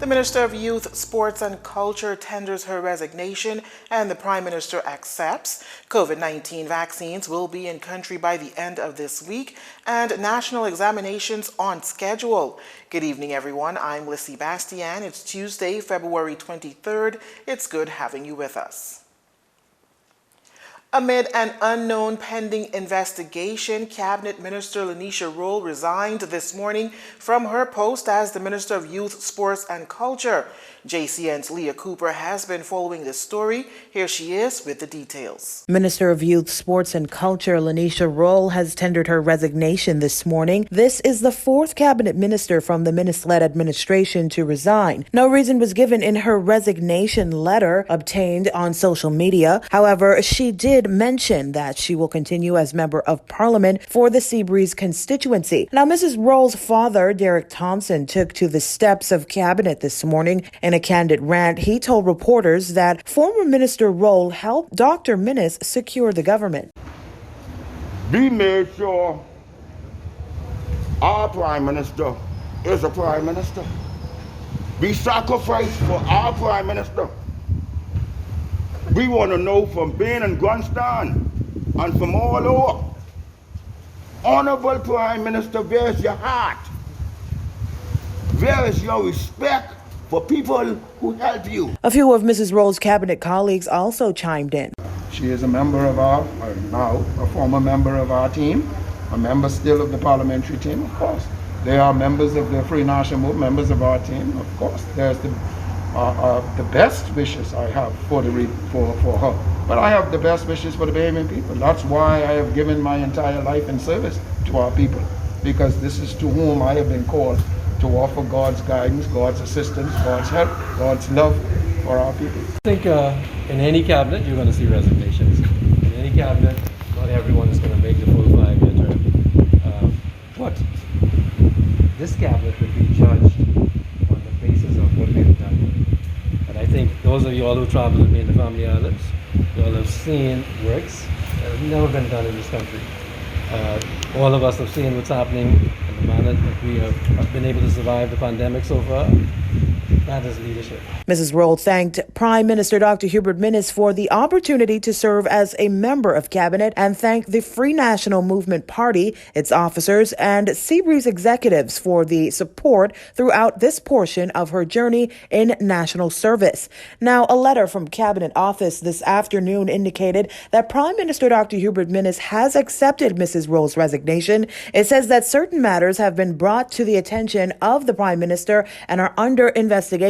The Minister of Youth, Sports and Culture tenders her resignation and the Prime Minister accepts. COVID-19 vaccines will be in country by the end of this week and national examinations on schedule. Good evening, everyone. I'm Lissy Bastian. It's Tuesday, February 23rd. It's good having you with us. Amid an unknown pending investigation, Cabinet Minister Lanisha Roll resigned this morning from her post as the Minister of Youth, Sports and Culture. JCN's Leah Cooper has been following this story. Here she is with the details. Minister of Youth, Sports and Culture Lanisha Roll has tendered her resignation this morning. This is the fourth cabinet minister from the minister-led administration to resign. No reason was given in her resignation letter obtained on social media. However, she did mention that she will continue as member of parliament for the Seabreeze constituency. Now, Mrs. Roll's father, Derek Thompson, took to the steps of cabinet this morning. In a candid rant, he told reporters that former Minister Roll helped Dr. Minnis secure the government. We made sure our Prime Minister is a Prime Minister. We sacrificed for our Prime Minister. We want to know from Bain and Gunston and from all over, Honorable Prime Minister, where's your heart? Where is your respect for people who help you? A few of Mrs. Roll's cabinet colleagues also chimed in. She is a member of now a former member of our team, a member still of the parliamentary team, of course. They are members of the Free National Movement, members of our team, of course. There's the best wishes I have for her. But I have the best wishes for the Bahamian people. That's why I have given my entire life in service to our people, because this is to whom I have been called to offer God's guidance, God's assistance, God's help, God's love for our people. I think in any cabinet you're going to see resignations. In any cabinet, not everyone is going to make the full 5-year term. But this cabinet will be judged on the basis of what we have done. And I think those of you all who travel with me in the Family Islands, you all have seen works that have never been done in this country. All of us have seen what's happening in the manner that we have been able to survive the pandemic so far. That is leadership. Mrs. Roll thanked Prime Minister Dr. Hubert Minnis for the opportunity to serve as a member of cabinet and thanked the Free National Movement Party, its officers, and Seabreeze executives for the support throughout this portion of her journey in national service. Now, a letter from Cabinet Office this afternoon indicated that Prime Minister Dr. Hubert Minnis has accepted Mrs. Roll's resignation. It says that certain matters have been brought to the attention of the Prime Minister and are under investigation.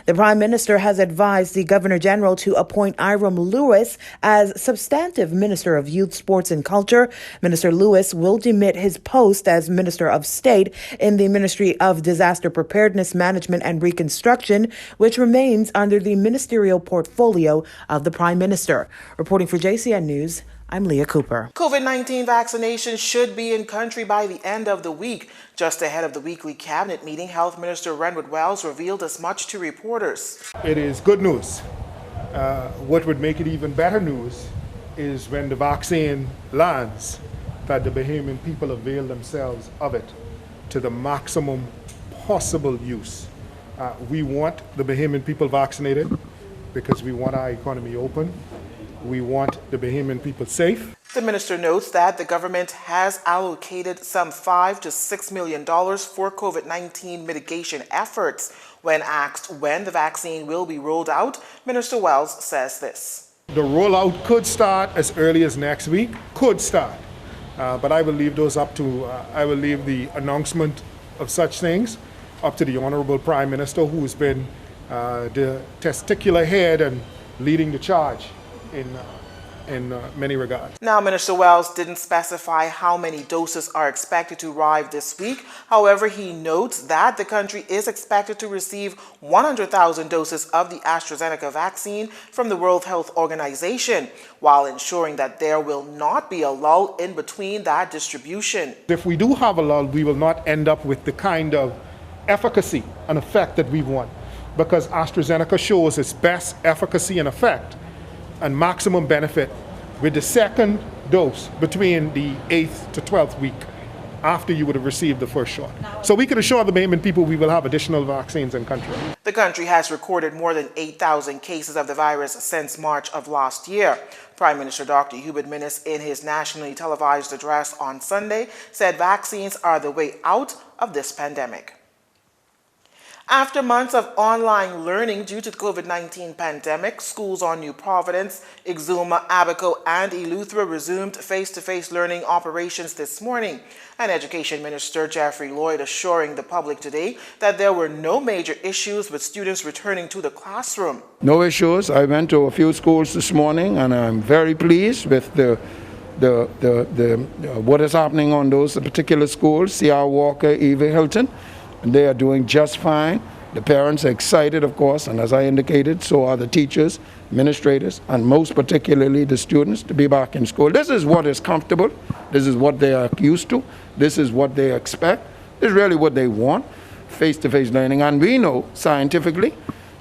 The Prime Minister has advised the Governor General to appoint Iram Lewis as substantive Minister of Youth, Sports and Culture. Minister Lewis will demit his post as Minister of State in the Ministry of Disaster Preparedness, Management and Reconstruction, which remains under the ministerial portfolio of the Prime Minister. Reporting for JCN News, I'm Leah Cooper. COVID-19 vaccinations should be in country by the end of the week. Just ahead of the weekly cabinet meeting, Health Minister Renwood Wells revealed as much to reporters. It is good news. What would make it even better news is when the vaccine lands, that the Bahamian people avail themselves of it to the maximum possible use. We want the Bahamian people vaccinated because we want our economy open. We want the Bahamian people safe. The minister notes that the government has allocated some $5 to $6 million for COVID-19 mitigation efforts. When asked when the vaccine will be rolled out, Minister Wells says this. The rollout could start as early as next week, but I will leave those up to, I will leave the announcement of such things up to the Honorable Prime Minister, who's been the testicular head and leading the charge in many regards. Now, Minister Wells didn't specify how many doses are expected to arrive this week. However, he notes that the country is expected to receive 100,000 doses of the AstraZeneca vaccine from the World Health Organization, while ensuring that there will not be a lull in between that distribution. If we do have a lull, we will not end up with the kind of efficacy and effect that we want, because AstraZeneca shows its best efficacy and effect and maximum benefit with the second dose between the 8th to 12th week. after you would have received the first shot. So we can assure the Bahamian people we will have additional vaccines in country. The country has recorded more than 8,000 cases of the virus since March of last year. Prime Minister Dr. Hubert Minnis, in his nationally televised address on Sunday, said vaccines are the way out of this pandemic. After months of online learning due to the COVID-19 pandemic, schools on New Providence, Exuma, Abaco, and Eleuthera resumed face-to-face learning operations this morning. And Education Minister Jeffrey Lloyd assuring the public today that there were no major issues with students returning to the classroom. No issues. I went to a few schools this morning, and I'm very pleased with what is happening on those particular schools, C.R. Walker, Eva Hilton. And they are doing just fine. The parents are excited, of course, and as I indicated, so are the teachers, administrators, and most particularly the students to be back in school. This is what is comfortable. This is what they are used to. This is what they expect. This is really what they want, face-to-face learning. And we know scientifically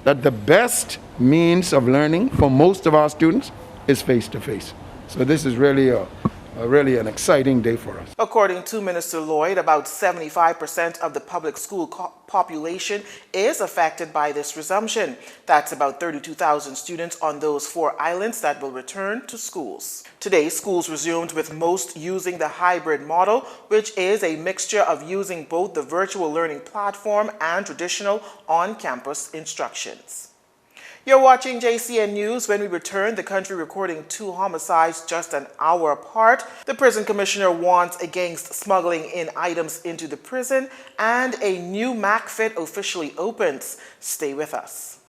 that the best means of learning for most of our students is face-to-face. So this is really an exciting day for us. According to Minister Lloyd, about 75% of the public school population is affected by this resumption. That's about 32,000 students on those 4 islands that will return to schools. Today, schools resumed with most using the hybrid model, which is a mixture of using both the virtual learning platform and traditional on-campus instructions. You're watching JCN News. When we return, the country recording 2 homicides just an hour apart. The prison commissioner warns against smuggling in items into the prison, and a new MacFit officially opens. Stay with us.